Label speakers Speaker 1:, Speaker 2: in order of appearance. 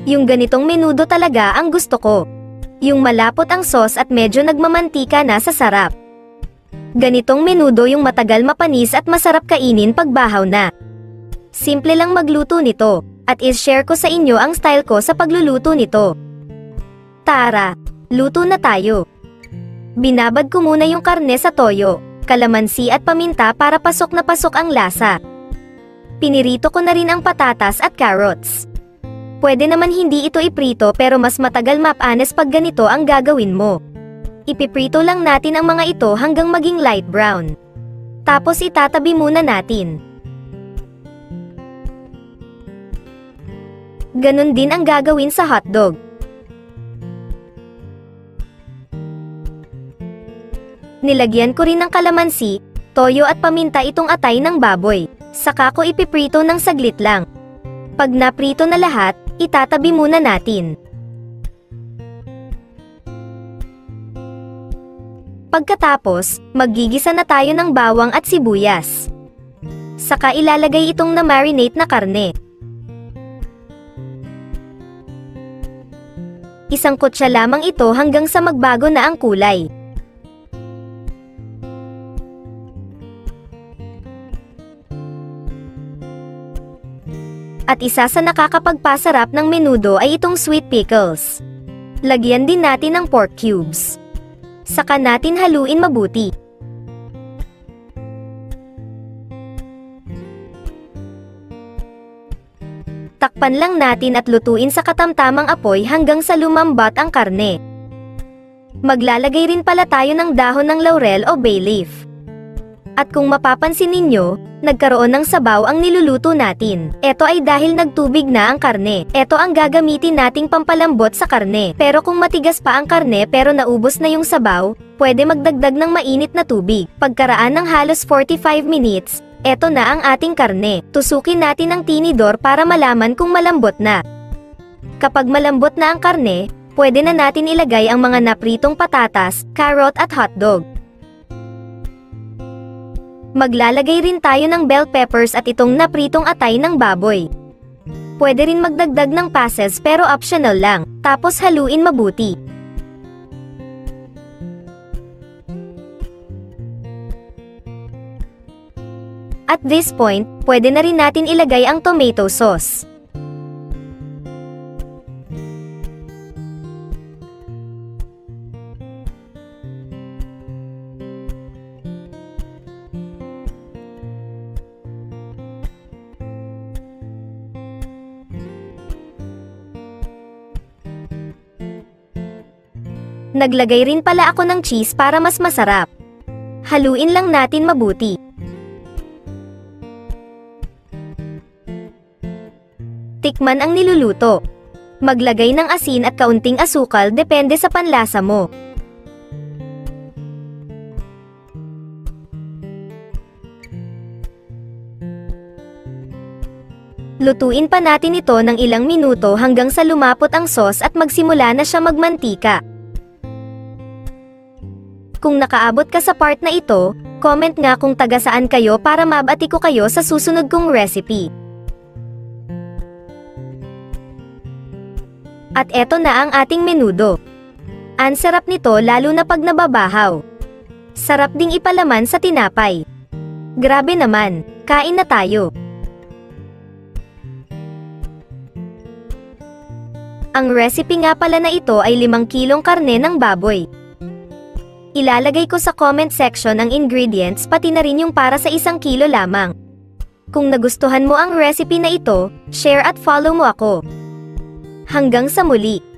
Speaker 1: Yung ganitong menudo talaga ang gusto ko. Yung malapot ang sauce at medyo nagmamantika na sa sarap. Ganitong menudo yung matagal mapanis at masarap kainin pag bahaw na. Simple lang magluto nito, at is-share ko sa inyo ang style ko sa pagluluto nito. Tara, luto na tayo. Binabad ko muna yung karne sa toyo, kalamansi at paminta para pasok na pasok ang lasa. Pinirito ko na rin ang patatas at carrots. Pwede naman hindi ito iprito pero mas matagal mapanis pag ganito ang gagawin mo. Ipiprito lang natin ang mga ito hanggang maging light brown. Tapos itatabi muna natin. Ganon din ang gagawin sa hotdog. Nilagyan ko rin ng kalamansi, toyo at paminta itong atay ng baboy. Saka ko ipiprito ng saglit lang. Pag naprito na lahat, itatabi muna natin. Pagkatapos, maggigisa na tayo ng bawang at sibuyas. Saka ilalagay itong na-marinate na karne. Isangkot siya lamang ito hanggang sa magbago na ang kulay. At isa sa nakakapagpasarap ng menudo ay itong sweet pickles. Lagyan din natin ng pork cubes. Saka natin haluin mabuti. Takpan lang natin at lutuin sa katamtamang apoy hanggang sa lumambat ang karne. Maglalagay rin pala tayo ng dahon ng laurel o bay leaf. At kung mapapansin ninyo, nagkaroon ng sabaw ang niluluto natin. Ito ay dahil nagtubig na ang karne. Ito ang gagamitin nating pampalambot sa karne. Pero kung matigas pa ang karne pero naubos na yung sabaw, pwede magdagdag ng mainit na tubig. Pagkaraan ng halos 45 minutes, eto na ang ating karne. Tusukin natin ang tinidor para malaman kung malambot na. Kapag malambot na ang karne, pwede na natin ilagay ang mga napritong patatas, carrot at hotdog. Maglalagay rin tayo ng bell peppers at itong napritong atay ng baboy. Pwede rin magdagdag ng passes pero optional lang, tapos haluin mabuti. At this point, pwede na rin natin ilagay ang tomato sauce. Naglagay rin pala ako ng cheese para mas masarap. Haluin lang natin mabuti. Tikman ang niluluto. Maglagay ng asin at kaunting asukal depende sa panlasa mo. Lutuin pa natin ito ng ilang minuto hanggang sa lumapot ang sauce at magsimula na siya magmantika. Kung nakaabot ka sa part na ito, comment nga kung taga saan kayo para mabati ko kayo sa susunod kong recipe. At eto na ang ating menudo. Ang sarap nito lalo na pag nababahaw. Sarap ding ipalaman sa tinapay. Grabe naman, kain na tayo. Ang recipe nga pala na ito ay 5 kilong karne ng baboy. Ilalagay ko sa comment section ang ingredients pati na rin yung para sa 1 kilo lamang. Kung nagustuhan mo ang recipe na ito, share at follow mo ako. Hanggang sa muli!